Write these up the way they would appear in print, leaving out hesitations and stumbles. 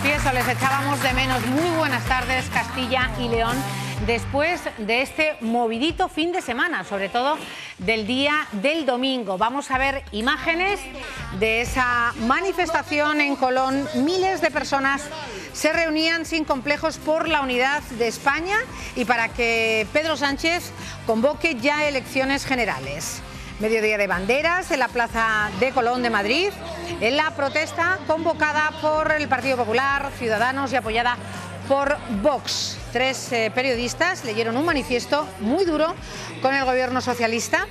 Sí, eso, les echábamos de menos. Muy buenas tardes, Castilla y León. Después de este movidito fin de semana, sobre todo del día del domingo. Vamos a ver imágenes de esa manifestación en Colón. Miles de personas se reunían sin complejos por la unidad de España y para que Pedro Sánchez convoque ya elecciones generales. Mediodía de banderas en la Plaza de Colón de Madrid, en la protesta convocada por el Partido Popular, Ciudadanos y apoyada por Vox. 3 periodistas leyeron un manifiesto muy duro con el gobierno socialista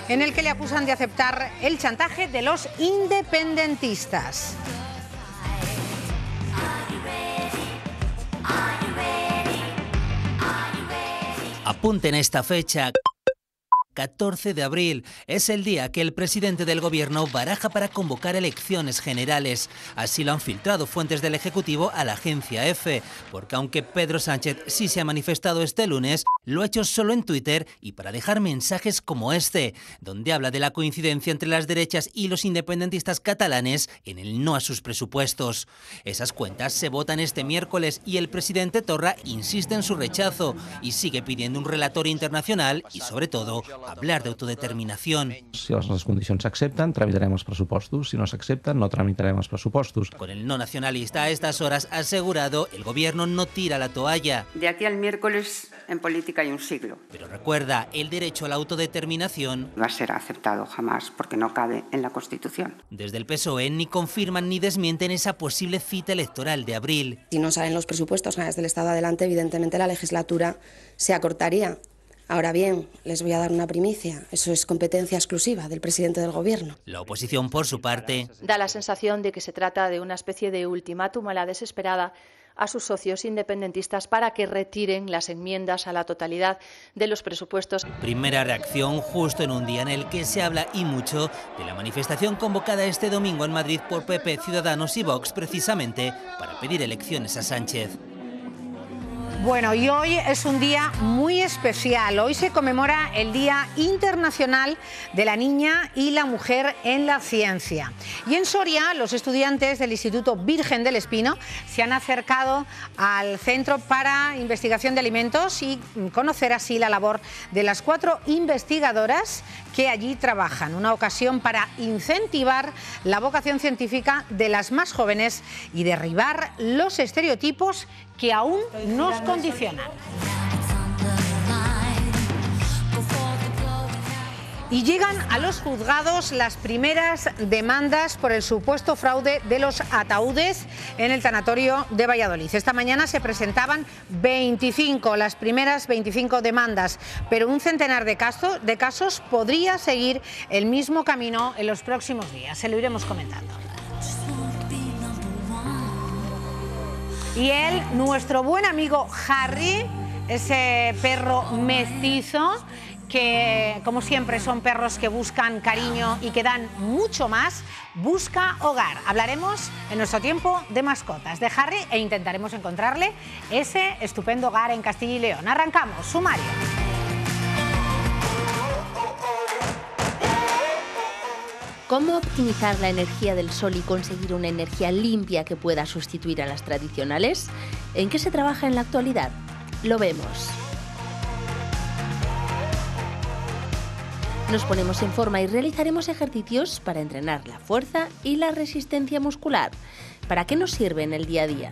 en el que le acusan de aceptar el chantaje de los independentistas. Apunten esta fecha. 14 de abril es el día que el presidente del gobierno baraja para convocar elecciones generales. Así lo han filtrado fuentes del Ejecutivo a la agencia EFE, porque aunque Pedro Sánchez sí se ha manifestado este lunes, lo ha hecho solo en Twitter y para dejar mensajes como este, donde habla de la coincidencia entre las derechas y los independentistas catalanes en el no a sus presupuestos. Esas cuentas se votan este miércoles y el presidente Torra insiste en su rechazo y sigue pidiendo un relator internacional y, sobre todo, hablar de autodeterminación. Si les condicions s'accepten, tramitarem els pressupostos. Si no s'accepten, no tramitarem els pressupostos. Con el no nacionalista a estas horas ha asegurado el gobierno no tira la toalla. De aquí al miércoles en política hay un siglo. Pero recuerda, el derecho a la autodeterminación No va a ser aceptado jamás porque no cabe en la Constitución. Desde el PSOE ni confirman ni desmienten esa posible cita electoral de abril. Si no salen los presupuestos desde el Estado adelante, evidentemente la legislatura se acortaría. Ahora bien, les voy a dar una primicia. Eso es competencia exclusiva del presidente del Gobierno. La oposición, por su parte, da la sensación de que se trata de una especie de ultimátum a la desesperada a sus socios independentistas para que retiren las enmiendas a la totalidad de los presupuestos. Primera reacción justo en un día en el que se habla y mucho de la manifestación convocada este domingo en Madrid por PP, Ciudadanos y Vox, precisamente para pedir elecciones a Sánchez. Bueno, y hoy es un día muy especial. Hoy se conmemora el Día Internacional de la Niña y la Mujer en la Ciencia. Y en Soria, los estudiantes del Instituto Virgen del Espino se han acercado al Centro para Investigación de Alimentos y conocer así la labor de las 4 investigadoras que allí trabajan. Una ocasión para incentivar la vocación científica de las más jóvenes y derribar los estereotipos que aún nos condicionan. Y llegan a los juzgados las primeras demandas por el supuesto fraude de los ataúdes en el tanatorio de Valladolid. Esta mañana se presentaban las primeras 25 demandas, pero un centenar de casos podría seguir el mismo camino en los próximos días. Se lo iremos comentando. Y él, nuestro buen amigo Harry, ese perro mestizo, que como siempre son perros que buscan cariño y que dan mucho más, busca hogar. Hablaremos en nuestro tiempo de mascotas de Harry e intentaremos encontrarle ese estupendo hogar en Castilla y León. Arrancamos, sumario. ¿Cómo optimizar la energía del sol y conseguir una energía limpia que pueda sustituir a las tradicionales? ¿En qué se trabaja en la actualidad? Lo vemos. Nos ponemos en forma y realizaremos ejercicios para entrenar la fuerza y la resistencia muscular. ¿Para qué nos sirve en el día a día?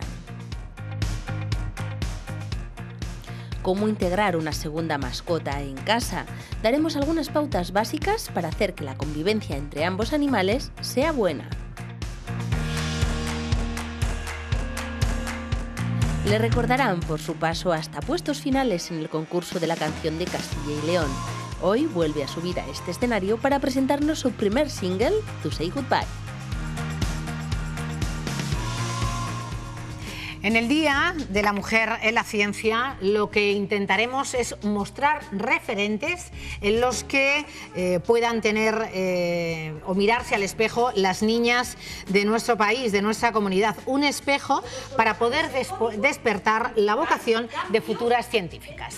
Cómo integrar una segunda mascota en casa. Daremos algunas pautas básicas para hacer que la convivencia entre ambos animales sea buena. Le recordarán por su paso hasta puestos finales en el concurso de la canción de Castilla y León. Hoy vuelve a subir a este escenario para presentarnos su primer single, To Say Goodbye. En el Día de la Mujer en la Ciencia, lo que intentaremos es mostrar referentes en los que puedan tener o mirarse al espejo las niñas de nuestro país, de nuestra comunidad. Un espejo para poder despertar la vocación de futuras científicas.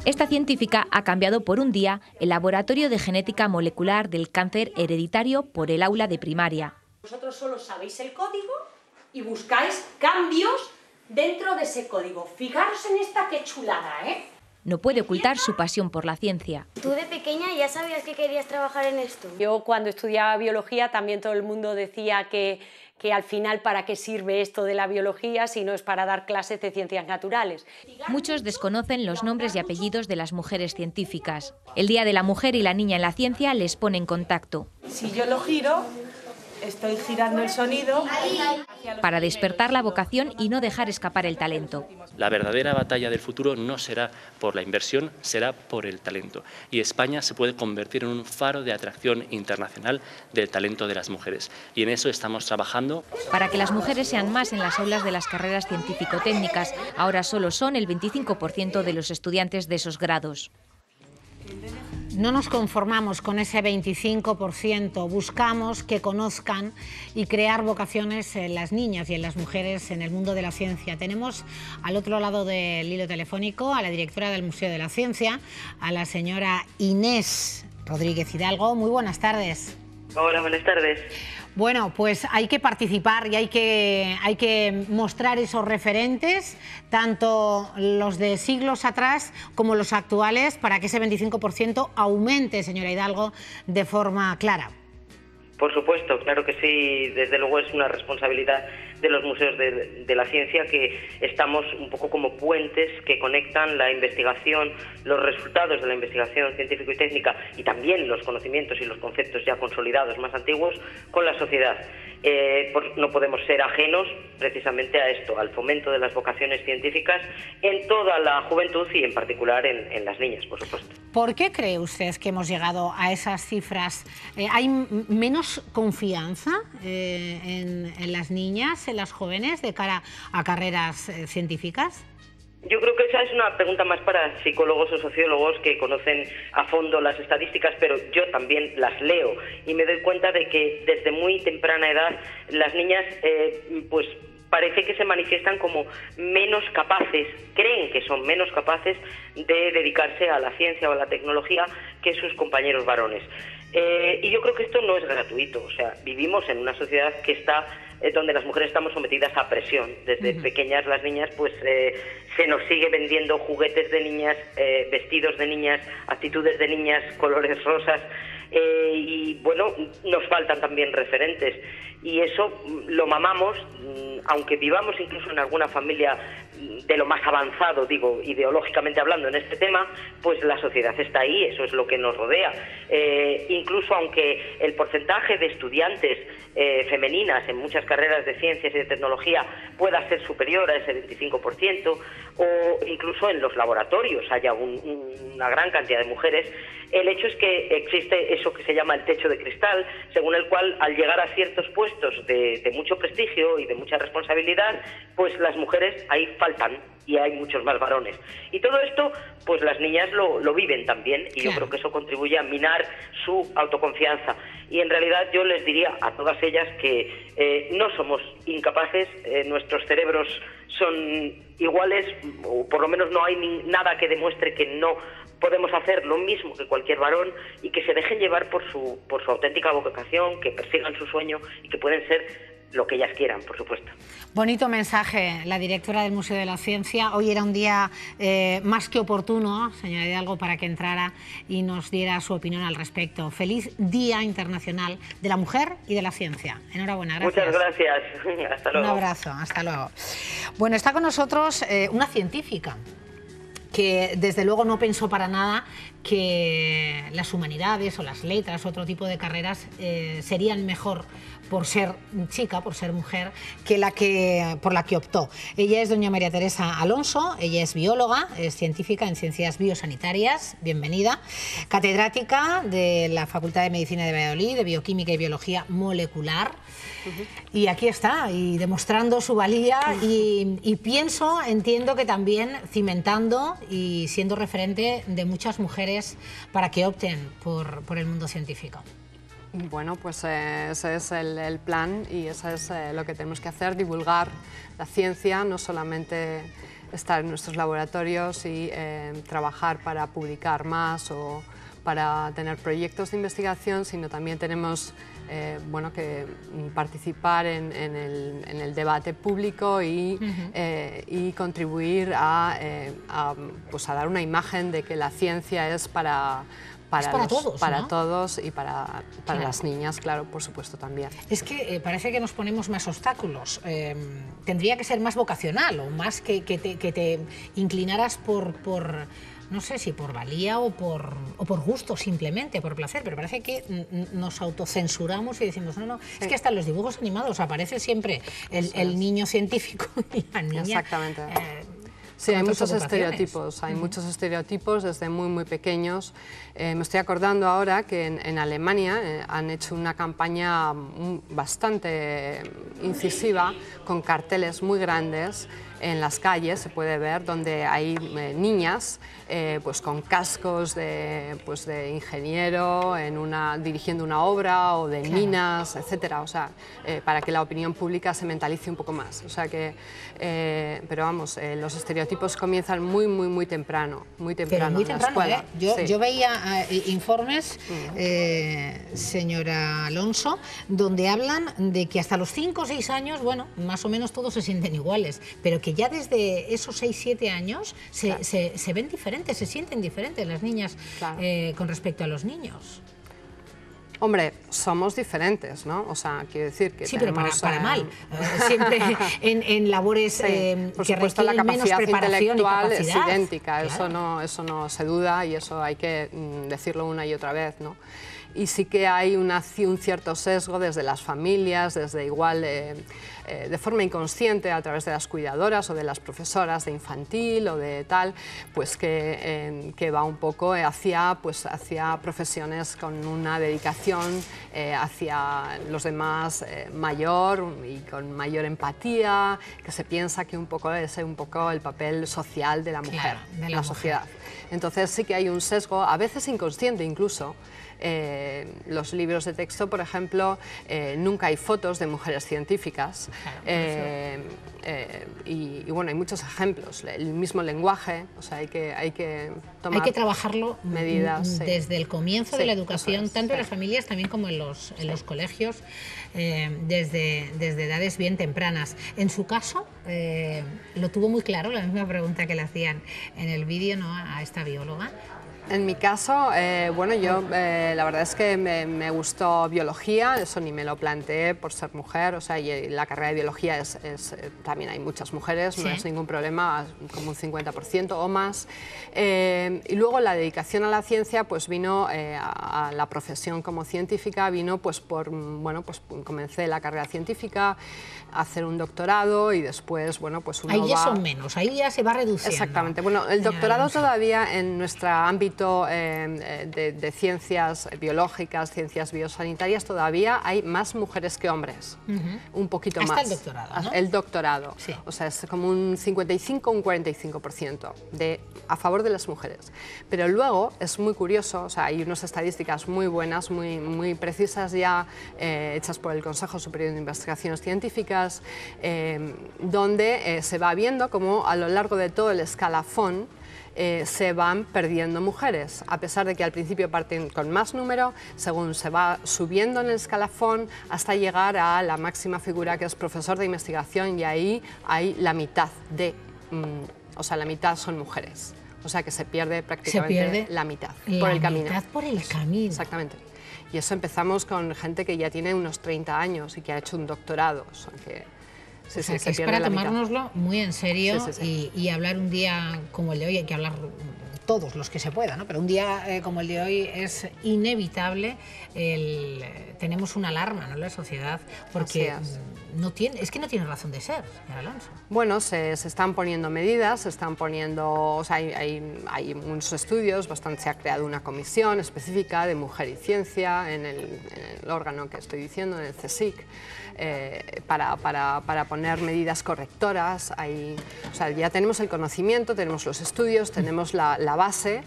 Esta científica ha cambiado por un día el laboratorio de genética molecular del cáncer hereditario por el aula de primaria. Vosotros solo sabéis el código y buscáis cambios dentro de ese código. Fijaros en esta qué chulada, ¿eh? No puede ocultar su pasión por la ciencia. ¿Tú de pequeña ya sabías que querías trabajar en esto? Yo cuando estudiaba biología también todo el mundo decía que al final para qué sirve esto de la biología si no es para dar clases de ciencias naturales. Muchos desconocen los nombres y apellidos de las mujeres científicas. El Día de la Mujer y la Niña en la Ciencia les pone en contacto. Si yo lo giro, estoy girando el sonido. Para despertar la vocación y no dejar escapar el talento. La verdadera batalla del futuro no será por la inversión, será por el talento. Y España se puede convertir en un faro de atracción internacional del talento de las mujeres. Y en eso estamos trabajando. Para que las mujeres sean más en las aulas de las carreras científico-técnicas, ahora solo son el 25% de los estudiantes de esos grados. No nos conformamos con ese 25%, buscamos que conozcan y crear vocaciones en las niñas y en las mujeres en el mundo de la ciencia. Tenemos al otro lado del hilo telefónico a la directora del Museo de la Ciencia, a la señora Inés Rodríguez Hidalgo. Muy buenas tardes. Hola, buenas tardes. Bueno, pues hay que participar y hay que mostrar esos referentes, tanto los de siglos atrás como los actuales, para que ese 25% aumente, señora Hidalgo, de forma clara. Por supuesto, claro que sí, desde luego es una responsabilidad de los museos de la ciencia, que estamos un poco como puentes que conectan la investigación, los resultados de la investigación científica y técnica y también los conocimientos y los conceptos ya consolidados más antiguos con la sociedad. No podemos ser ajenos precisamente a esto, al fomento de las vocaciones científicas en toda la juventud y en particular en las niñas, por supuesto. ¿Por qué cree usted que hemos llegado a esas cifras? ¿Hay menos confianza en las niñas, en las jóvenes, de cara a carreras científicas? Yo creo que esa es una pregunta más para psicólogos o sociólogos que conocen a fondo las estadísticas, pero yo también las leo y me doy cuenta de que desde muy temprana edad las niñas pues parece que se manifiestan como menos capaces, creen que son menos capaces de dedicarse a la ciencia o a la tecnología que sus compañeros varones. Y yo creo que esto no es gratuito, o sea, vivimos en una sociedad que está donde las mujeres estamos sometidas a presión. Desde pequeñas las niñas pues se nos sigue vendiendo juguetes de niñas, vestidos de niñas, actitudes de niñas, colores rosas, y bueno, nos faltan también referentes y eso lo mamamos, aunque vivamos incluso en alguna familia de lo más avanzado, digo, ideológicamente hablando en este tema, pues la sociedad está ahí, eso es lo que nos rodea. Incluso aunque el porcentaje de estudiantes femeninas en muchas carreras de ciencias y de tecnología pueda ser superior a ese 25%, o incluso en los laboratorios haya una gran cantidad de mujeres, el hecho es que existe eso que se llama el techo de cristal, según el cual al llegar a ciertos puestos de mucho prestigio y de mucha responsabilidad, pues las mujeres ahí faltan y hay muchos más varones. Y todo esto, pues las niñas lo viven también y yo creo que eso contribuye a minar su autoconfianza. Y en realidad yo les diría a todas ellas que no somos incapaces, nuestros cerebros son iguales, o por lo menos no hay nada que demuestre que no podemos hacer lo mismo que cualquier varón y que se dejen llevar por su auténtica vocación, que persigan su sueño y que pueden ser lo que ellas quieran, por supuesto. Bonito mensaje, la directora del Museo de la Ciencia. Hoy era un día más que oportuno, señora Hidalgo, para que entrara y nos diera su opinión al respecto. Feliz Día Internacional de la Mujer y de la Ciencia. Enhorabuena, gracias. Muchas gracias. Hasta luego. Un abrazo, hasta luego. Bueno, está con nosotros una científica que desde luego no pensó para nada que las humanidades o las letras, otro tipo de carreras, serían mejor por ser chica, por ser mujer, por la que optó. Ella es doña María Teresa Alonso, ella es bióloga, es científica en ciencias biosanitarias, bienvenida, catedrática de la Facultad de Medicina de Valladolid, de Bioquímica y Biología Molecular. Y aquí está, y demostrando su valía y entiendo que también cimentando y siendo referente de muchas mujeres para que opten por el mundo científico. Bueno, pues ese es el plan y eso es lo que tenemos que hacer, divulgar la ciencia, no solamente estar en nuestros laboratorios y trabajar para publicar más o para tener proyectos de investigación, sino también tenemos bueno, que participar en el debate público y contribuir pues a dar una imagen de que la ciencia es para todos, para ¿no? todos y para las niñas, claro, por supuesto también. Es que parece que nos ponemos más obstáculos. Tendría que ser más vocacional o más que te inclinaras por no sé si por valía o por gusto, simplemente, por placer, pero parece que nos autocensuramos y decimos, no, es que hasta en los dibujos animados aparece siempre el niño científico y la niña. Exactamente. Sí, hay muchos estereotipos desde muy pequeños. Me estoy acordando ahora que en Alemania han hecho una campaña bastante incisiva con carteles muy grandes en las calles, se puede ver, donde hay niñas pues con cascos de ingeniero dirigiendo una obra o de minas, etcétera, o sea, para que la opinión pública se mentalice un poco más. O sea que, pero vamos, los estereotipos comienzan muy temprano, en la escuela. Yo veía informes, señora Alonso, donde hablan de que hasta los 5 o 6 años, bueno, más o menos todos se sienten iguales, pero que ya desde esos 6 o 7 años se ven diferentes, se sienten diferentes las niñas con respecto a los niños. Hombre, somos diferentes, ¿no? O sea, quiero decir que sí, tenemos, pero para mal. Siempre en labores por que supuesto, requieren la menos capacidad preparación intelectual y es capacidad. idéntica, Claro. eso no se duda y eso hay que decirlo una y otra vez, ¿no? Y sí que hay un cierto sesgo desde las familias, desde igual de forma inconsciente a través de las cuidadoras o de las profesoras de infantil o de tal, pues que va un poco hacia profesiones con una dedicación hacia los demás mayor y con mayor empatía, que se piensa que es un poco el papel social de la mujer en la sociedad. Entonces sí que hay un sesgo, a veces inconsciente incluso. Los libros de texto, por ejemplo, nunca hay fotos de mujeres científicas y bueno, hay muchos ejemplos, el mismo lenguaje, o sea, hay que trabajarlo medidas desde el comienzo de la educación, tanto en las familias también como en los colegios, desde edades bien tempranas. En su caso, lo tuvo muy claro, la misma pregunta que le hacían en el vídeo, ¿no?, a esta bióloga. En mi caso, bueno, yo la verdad es que me gustó biología, eso ni me lo planteé por ser mujer, o sea, y la carrera de biología también hay muchas mujeres, no es ningún problema, como un 50% o más. Y luego la dedicación a la ciencia, pues vino a la profesión como científica, vino pues bueno, pues comencé la carrera científica, hacer un doctorado y después, bueno, pues uno ahí ya son menos, ahí ya se va reduciendo. Exactamente, bueno, el doctorado todavía en nuestro ámbito de ciencias biológicas, ciencias biosanitarias, todavía hay más mujeres que hombres, un poquito más. Hasta el doctorado, ¿no? El doctorado, sí. O sea, es como un 55 o un 45% a favor de las mujeres. Pero luego es muy curioso, o sea, hay unas estadísticas muy buenas, muy precisas ya, hechas por el Consejo Superior de Investigaciones Científicas, donde se va viendo como a lo largo de todo el escalafón se van perdiendo mujeres, a pesar de que al principio parten con más número, según se va subiendo en el escalafón hasta llegar a la máxima figura, que es profesor de investigación, y ahí hay la mitad o sea, la mitad son mujeres. O sea que se pierde prácticamente la mitad por el camino. La mitad por el camino. Exactamente. Y eso empezamos con gente que ya tiene unos 30 años y que ha hecho un doctorado. O sea que, o sea, que es para tomárnoslo muy en serio y hablar un día como el de hoy, hay que hablar todos los que se pueda, ¿no? Pero un día como el de hoy es inevitable, tenemos una alarma, ¿no?, en la sociedad, porque es que no tiene razón de ser, señor Alonso. Bueno, se están poniendo medidas, se están poniendo, o sea, hay unos estudios, se ha creado una comisión específica de mujer y ciencia en el órgano que estoy diciendo, en el CSIC, para poner medidas correctoras. O sea, ya tenemos el conocimiento, tenemos los estudios, tenemos la base.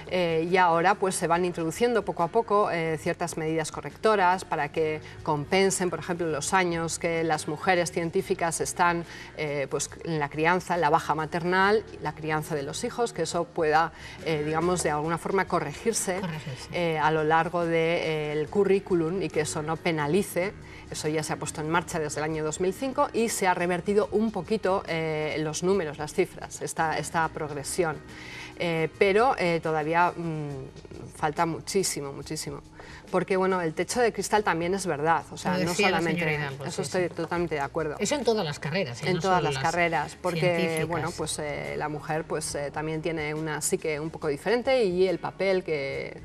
Y ahora pues se van introduciendo poco a poco ciertas medidas correctoras para que compensen, por ejemplo, los años que las mujeres científicas están pues, en la crianza, en la baja maternal, la crianza de los hijos, que eso pueda, digamos, de alguna forma corregirse a lo largo del currículum y que eso no penalice. Eso ya se ha puesto en marcha desde el año 2005 y se ha revertido un poquito los números, las cifras, esta progresión. Pero todavía falta muchísimo, muchísimo. Porque bueno, el techo de cristal también es verdad, o sea, no solamente eso, estoy totalmente de acuerdo. Eso en todas las carreras, en todas las carreras, porque bueno, pues la mujer pues también tiene una psique un poco diferente y el papel que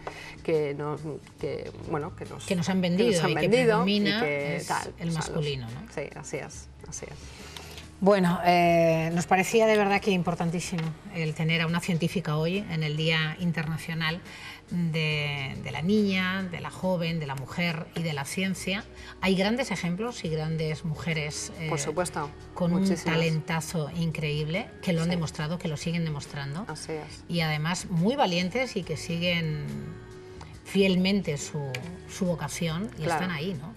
nos han vendido y que predomina es el masculino, ¿no? Sí, así es, así es. Bueno, nos parecía de verdad que importantísimo el tener a una científica hoy en el Día Internacional de la niña, de la joven, de la mujer y de la ciencia. Hay grandes ejemplos y grandes mujeres por supuesto, con un talentazo increíble que lo han demostrado, que lo siguen demostrando. Así es. Y además muy valientes y que siguen fielmente su vocación y están ahí, ¿no?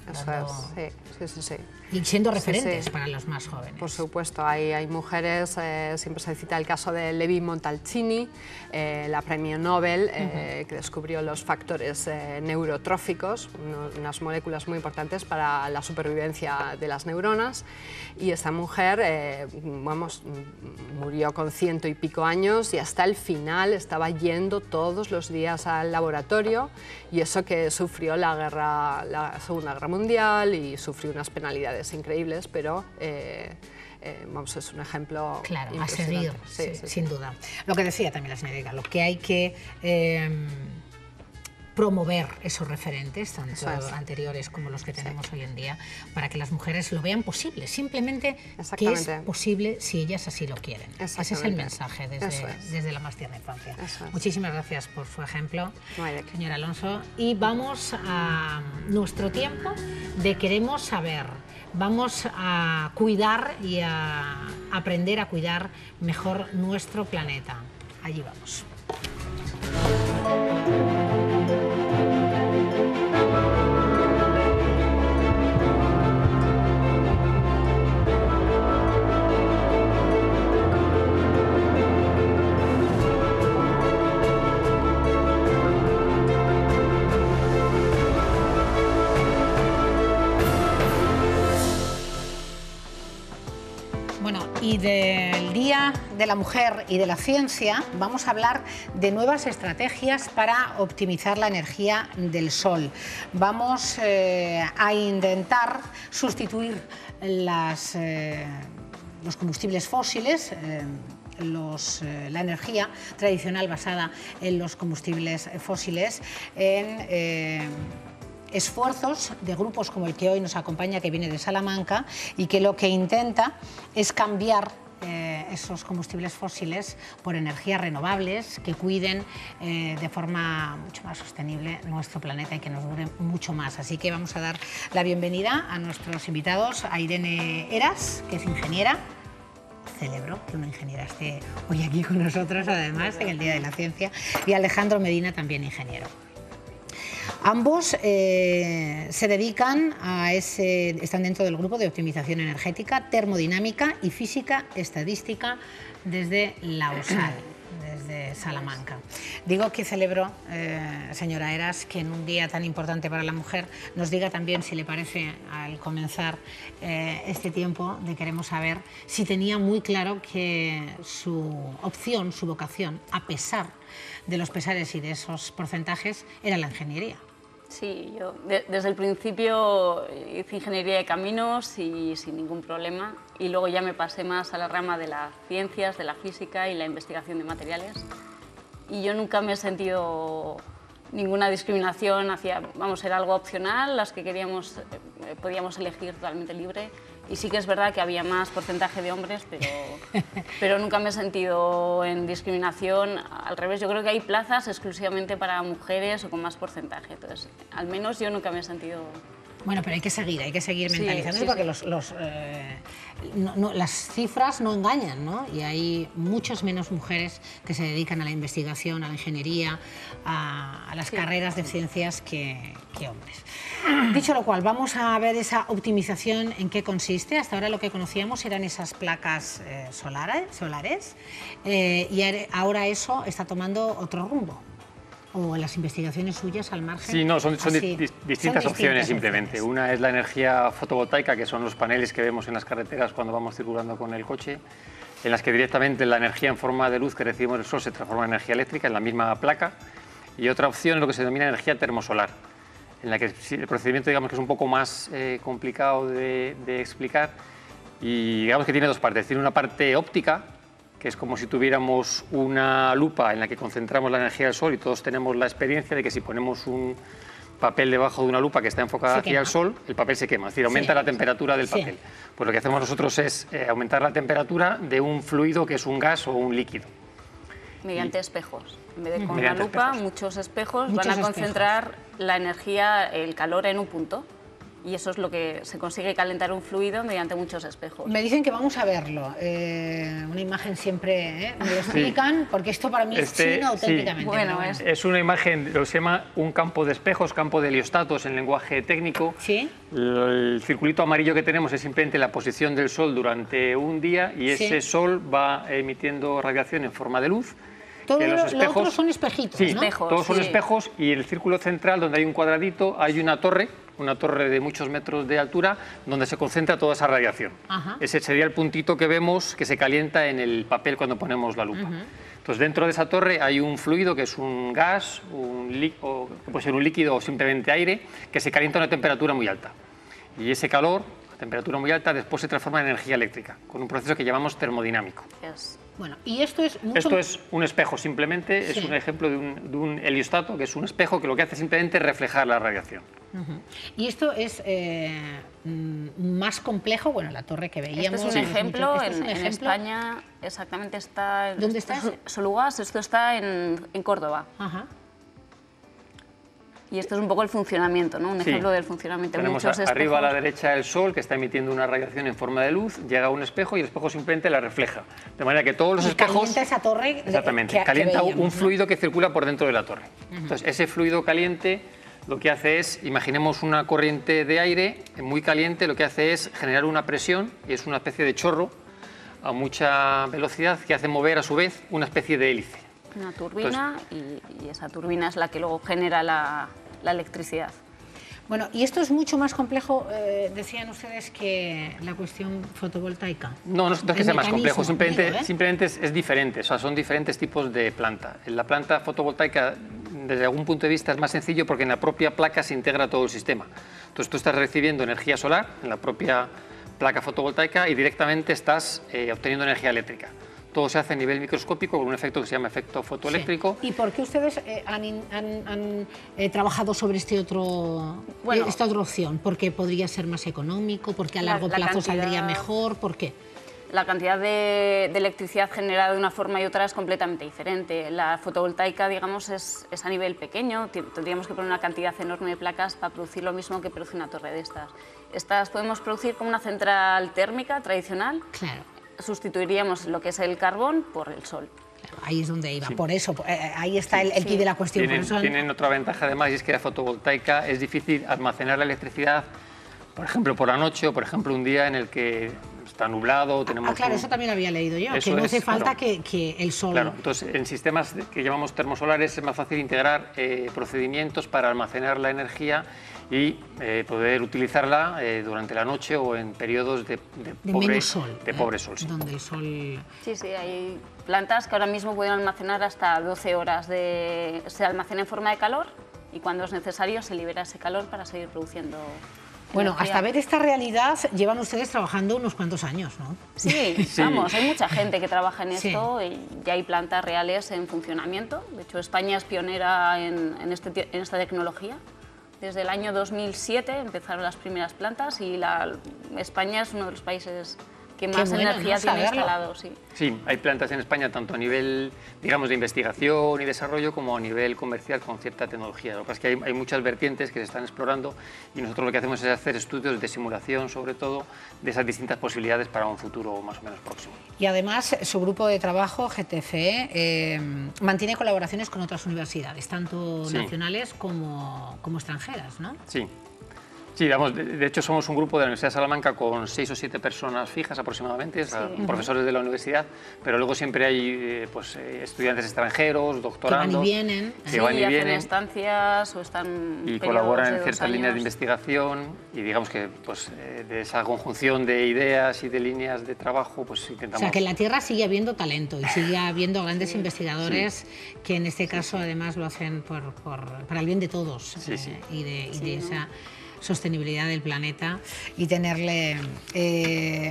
Sí. Y siendo referentes para los más jóvenes. Por supuesto, hay mujeres, siempre se cita el caso de Levi Montalcini, la premio Nobel, que descubrió los factores neurotróficos, unas moléculas muy importantes para la supervivencia de las neuronas, y esta mujer, murió con 100 y pico años y hasta el final estaba yendo todos los días al laboratorio, y eso que sufrió la Segunda Guerra Mundial y sufrió unas penalidades increíbles, pero es un ejemplo a seguir, sin duda. Lo que decía también la señora Galo, que hay que promover esos referentes, tanto anteriores como los que tenemos hoy en día, para que las mujeres lo vean posible, simplemente que es posible si ellas así lo quieren. Ese es el mensaje desde la más tierna infancia. Muchísimas gracias por su ejemplo, señor Alonso. Y vamos a nuestro tiempo de Queremos Saber. Vamos a cuidar y a aprender a cuidar mejor nuestro planeta. Allí vamos. Y del Día de la Mujer y de la Ciencia vamos a hablar de nuevas estrategias para optimizar la energía del sol. Vamos a intentar sustituir los combustibles fósiles, la energía tradicional basada en los combustibles fósiles en esfuerzos de grupos como el que hoy nos acompaña, que viene de Salamanca, y que lo que intenta es cambiar esos combustibles fósiles por energías renovables que cuiden de forma mucho más sostenible nuestro planeta y que nos dure mucho más. Así que vamos a dar la bienvenida a nuestros invitados, a Irene Heras, que es ingeniera. Celebro que una ingeniera esté hoy aquí con nosotros, además, en el Día de la Ciencia, y Alejandro Medina, también ingeniero. Ambos se dedican están dentro del grupo de optimización energética, termodinámica y física estadística desde la USAL, desde Salamanca. Digo que celebro, señora Heras, que en un día tan importante para la mujer nos diga también, si le parece, al comenzar este tiempo de Queremos Saber, si tenía muy claro que su opción, su vocación, a pesar de los pesares y de esos porcentajes, era la ingeniería. Sí, yo desde el principio hice ingeniería de caminos y sin ningún problema, y luego ya me pasé más a la rama de las ciencias, de la física y la investigación de materiales, y yo nunca me he sentido ninguna discriminación hacia, era algo opcional, las que queríamos podíamos elegir totalmente libre, y sí que es verdad que había más porcentaje de hombres, pero nunca me he sentido en discriminación. Al revés, yo creo que hay plazas exclusivamente para mujeres o con más porcentaje, entonces al menos yo nunca me he sentido Bueno, pero hay que seguir mentalizándose sí, porque sí. Las cifras no engañan, ¿no? Y hay muchas menos mujeres que se dedican a la investigación, a la ingeniería, a las carreras de ciencias que hombres. Dicho lo cual, vamos a ver esa optimización en qué consiste. Hasta ahora lo que conocíamos eran esas placas solares y ahora eso está tomando otro rumbo. O las investigaciones suyas al margen. Sí, no, son distintas opciones simplemente. Una es la energía fotovoltaica, que son los paneles que vemos en las carreteras cuando vamos circulando con el coche, en las que directamente la energía en forma de luz que recibimos del sol se transforma en energía eléctrica en la misma placa. Y otra opción es lo que se denomina energía termosolar, en la que el procedimiento digamos que es un poco más complicado de explicar y digamos que tiene dos partes. Tiene una parte óptica, que es como si tuviéramos una lupa en la que concentramos la energía del sol y todos tenemos la experiencia de que si ponemos un papel debajo de una lupa que está enfocada hacia el sol, el papel se quema, es decir, aumenta la temperatura del papel. Pues lo que hacemos nosotros es aumentar la temperatura de un fluido que es un gas o un líquido. Mediante espejos. En vez de con una lupa, muchos espejos van a concentrar la energía, el calor en un punto. Y eso es lo que se consigue calentar un fluido mediante muchos espejos. Me dicen que vamos a verlo. Una imagen siempre me lo explican, porque esto para mí es chino auténticamente. Bueno, es una imagen, lo que se llama un campo de espejos, campo de heliostatos en lenguaje técnico. Sí. El circulito amarillo que tenemos es simplemente la posición del sol durante un día y ese sol va emitiendo radiación en forma de luz. Todos los otros son espejitos, sí, ¿no? Todos son espejos y en el círculo central, donde hay un cuadradito, hay una torre de muchos metros de altura, donde se concentra toda esa radiación. Ese sería el puntito que vemos que se calienta en el papel cuando ponemos la lupa. Entonces, dentro de esa torre hay un fluido que es un gas, que puede ser un líquido o simplemente aire, que se calienta a una temperatura muy alta. Y ese calor, a temperatura muy alta, después se transforma en energía eléctrica, con un proceso que llamamos termodinámico. Bueno, y esto es mucho... Esto es un espejo simplemente, es un ejemplo de un heliostato, que es un espejo que lo que hace simplemente es reflejar la radiación. Y esto es más complejo, bueno, la torre que veíamos... Este es un ejemplo, en España exactamente está... ¿Dónde está? Solugas, esto está en Córdoba. Y esto es un poco el funcionamiento, ¿no? Un ejemplo del funcionamiento. Tenemos arriba a la derecha el sol que está emitiendo una radiación en forma de luz, llega a un espejo y el espejo simplemente la refleja. De manera que todos los espejos... Calienta esa torre. Exactamente, calienta un fluido que circula por dentro de la torre. Entonces, ese fluido caliente lo que hace es, imaginemos una corriente de aire muy caliente, lo que hace es generar una presión y es una especie de chorro a mucha velocidad que hace mover a su vez una especie de hélice. Una turbina. Entonces, y esa turbina es la que luego genera la electricidad. Bueno, y esto es mucho más complejo, decían ustedes, que la cuestión fotovoltaica. No es que sea más complejo, simplemente es diferente, o sea, son diferentes tipos de planta. En la planta fotovoltaica, desde algún punto de vista, es más sencillo porque en la propia placa se integra todo el sistema. Entonces tú estás recibiendo energía solar en la propia placa fotovoltaica y directamente estás obteniendo energía eléctrica. Todo se hace a nivel microscópico con un efecto que se llama efecto fotoeléctrico. ¿Y por qué ustedes han trabajado sobre esta otra opción? ¿Porque podría ser más económico? ¿Porque a largo plazo saldría mejor? ¿Por qué? La cantidad de electricidad generada de una forma y otra es completamente diferente. La fotovoltaica, digamos, es a nivel pequeño. Tendríamos que poner una cantidad enorme de placas para producir lo mismo que produce una torre de estas. Estas podemos producir como una central térmica tradicional. Claro. Sustituiríamos lo que es el carbón por el sol. Ahí es donde iba, por eso, ahí está el quid de la cuestión. Tienen otra ventaja además, y es que la fotovoltaica es difícil almacenar la electricidad, por ejemplo, por la noche o, por ejemplo, un día en el que está nublado. Tenemos claro, eso también lo había leído yo, que no hace falta que el sol... Claro, entonces en sistemas que llamamos termosolares es más fácil integrar procedimientos para almacenar la energía y poder utilizarla durante la noche o en periodos de pobre sol. Sí. Donde el sol... Sí, hay plantas que ahora mismo pueden almacenar hasta 12 horas. Se almacena en forma de calor y cuando es necesario se libera ese calor para seguir produciendo Bueno, energía. Hasta ver esta realidad llevan ustedes trabajando unos cuantos años, ¿no? Sí, vamos, hay mucha gente que trabaja en esto y ya hay plantas reales en funcionamiento. De hecho, España es pionera en esta tecnología. Desde el año 2007 empezaron las primeras plantas y España es uno de los países que más energía tiene instalado. Sí. Sí, hay plantas en España tanto a nivel, digamos, de investigación y desarrollo como a nivel comercial con cierta tecnología. Lo que pasa es que hay muchas vertientes que se están explorando y nosotros lo que hacemos es hacer estudios de simulación, sobre todo, de esas distintas posibilidades para un futuro más o menos próximo. Y además, su grupo de trabajo, GTFE, mantiene colaboraciones con otras universidades, tanto nacionales como extranjeras, ¿no? Sí. Sí, digamos, de hecho somos un grupo de la Universidad de Salamanca con 6 o 7 personas fijas aproximadamente, profesores de la universidad, pero luego siempre hay estudiantes extranjeros, doctorandos, que van y vienen, hacen estancias o están y colaboran en ciertas líneas de investigación y digamos que de esa conjunción de ideas y de líneas de trabajo pues intentamos... O sea, que en la Tierra sigue habiendo talento y sigue habiendo grandes investigadores que en este caso además lo hacen para el bien de todos y de esa sostenibilidad del planeta y tenerle...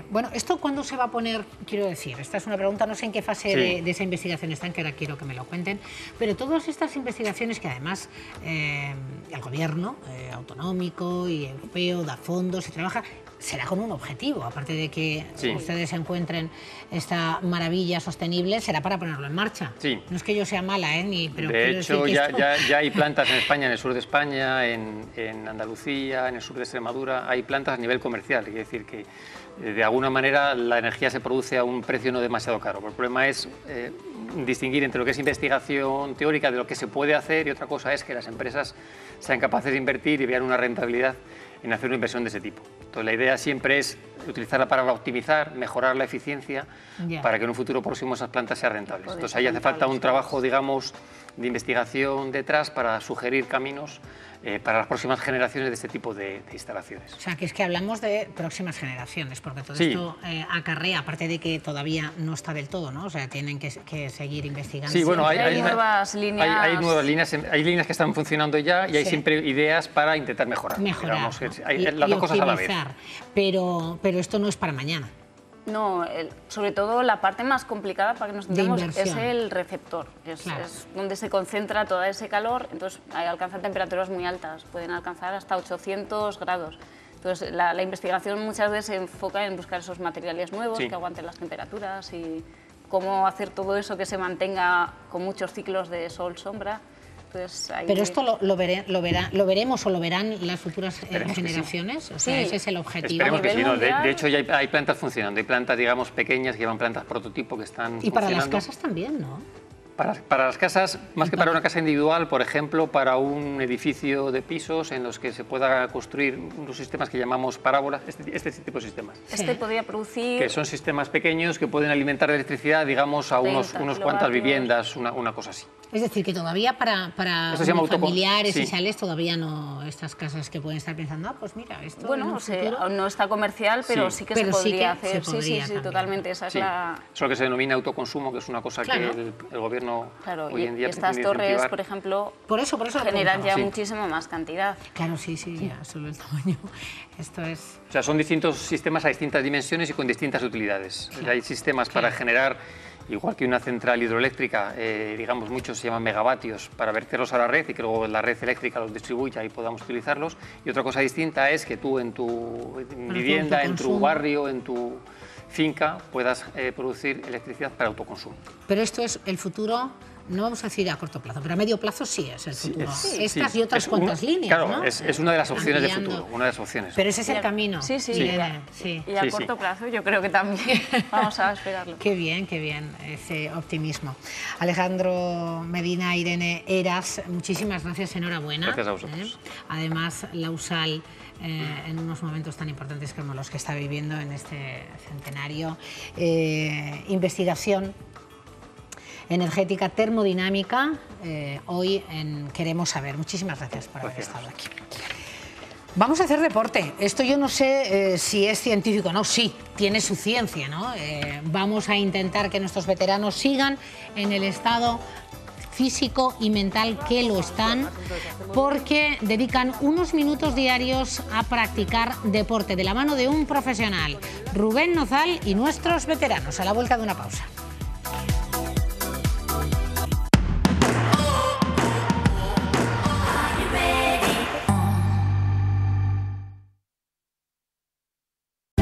bueno, ¿esto cuándo se va a poner? Quiero decir, esta es una pregunta, no sé en qué fase de esa investigación están, que ahora quiero que me lo cuenten, pero todas estas investigaciones que además el gobierno autonómico y europeo da fondos y trabaja, será con un objetivo, aparte de que ustedes encuentren esta maravilla sostenible, será para ponerlo en marcha. Sí. No es que yo sea mala, pero de hecho ya hay plantas en España, en el sur de España, en Andalucía, en el sur de Extremadura, hay plantas a nivel comercial, quiere decir que de alguna manera la energía se produce a un precio no demasiado caro. El problema es distinguir entre lo que es investigación teórica de lo que se puede hacer y otra cosa es que las empresas sean capaces de invertir y vean una rentabilidad en hacer una inversión de ese tipo. Entonces la idea siempre es utilizar la palabra optimizar, mejorar la eficiencia para que en un futuro próximo esas plantas sean rentables. Entonces ahí hace falta un trabajo, digamos, de investigación detrás para sugerir caminos para las próximas generaciones de este tipo de instalaciones. O sea, que es que hablamos de próximas generaciones, porque todo esto acarrea, aparte de que todavía no está del todo, ¿no? O sea, tienen que seguir investigando. Sí, bueno, hay nuevas líneas. Hay nuevas líneas, hay líneas que están funcionando ya y hay siempre ideas para intentar mejorar. Digamos, las dos cosas a la vez. Pero esto no es para mañana. No, sobre todo la parte más complicada, para que nos entendamos, es el receptor. Es donde se concentra todo ese calor, entonces alcanzan temperaturas muy altas, pueden alcanzar hasta 800 grados. Entonces la investigación muchas veces se enfoca en buscar esos materiales nuevos que aguanten las temperaturas y cómo hacer todo eso que se mantenga con muchos ciclos de sol-sombra. Pero esto lo veremos o lo verán las futuras generaciones, o sea, ese es el objetivo. Esperemos que sí, no. De hecho ya hay plantas funcionando, hay plantas, digamos, pequeñas que llevan plantas prototipo que están funcionando. Y para las casas también, ¿no? Para las casas, más que para una casa individual, por ejemplo, para un edificio de pisos en los que se pueda construir unos sistemas que llamamos parábolas, este tipo de sistemas. Este podría producir... Que son sistemas pequeños que pueden alimentar de electricidad, digamos, a unos cuantas viviendas, una cosa así. Es decir, que todavía para familiares y sales, todavía no, estas casas que pueden estar pensando, pues mira, esto... Bueno, no está comercial, pero sí que se podría hacer. Sí, totalmente, esa es la... Es lo que se denomina autoconsumo, que es una cosa que el gobierno hoy en día... Y estas torres, por ejemplo, generan ya muchísimo más cantidad. Claro, sí, ya solo el tamaño. Esto es... O sea, son distintos sistemas a distintas dimensiones y con distintas utilidades. Hay sistemas para generar, igual que una central hidroeléctrica, digamos, muchos se llaman megavatios, para verterlos a la red y que luego la red eléctrica los distribuya y podamos utilizarlos. Y otra cosa distinta es que tú en tu vivienda, en tu barrio, en tu finca, puedas producir electricidad para autoconsumo. Pero esto es el futuro, no vamos a decir a corto plazo, pero a medio plazo sí es el futuro. Estas y otras cuantas líneas, claro, ¿no? es una de las opciones de futuro, una de las opciones. Pero ese es el camino. Y a corto plazo yo creo que también vamos a esperarlo. Qué bien, ese optimismo. Alejandro Medina, Irene Heras, muchísimas gracias, enhorabuena. Gracias a vosotros. Además, la USAL, en unos momentos tan importantes como los que está viviendo en este centenario, investigación energética, termodinámica, hoy en Queremos Saber. Muchísimas gracias por haber estado aquí. Vamos a hacer deporte. Esto yo no sé si es científico o no. Sí, tiene su ciencia, ¿no? Vamos a intentar que nuestros veteranos sigan en el estado físico y mental que lo están, porque dedican unos minutos diarios a practicar deporte de la mano de un profesional, Rubén Nozal, y nuestros veteranos. A la vuelta de una pausa.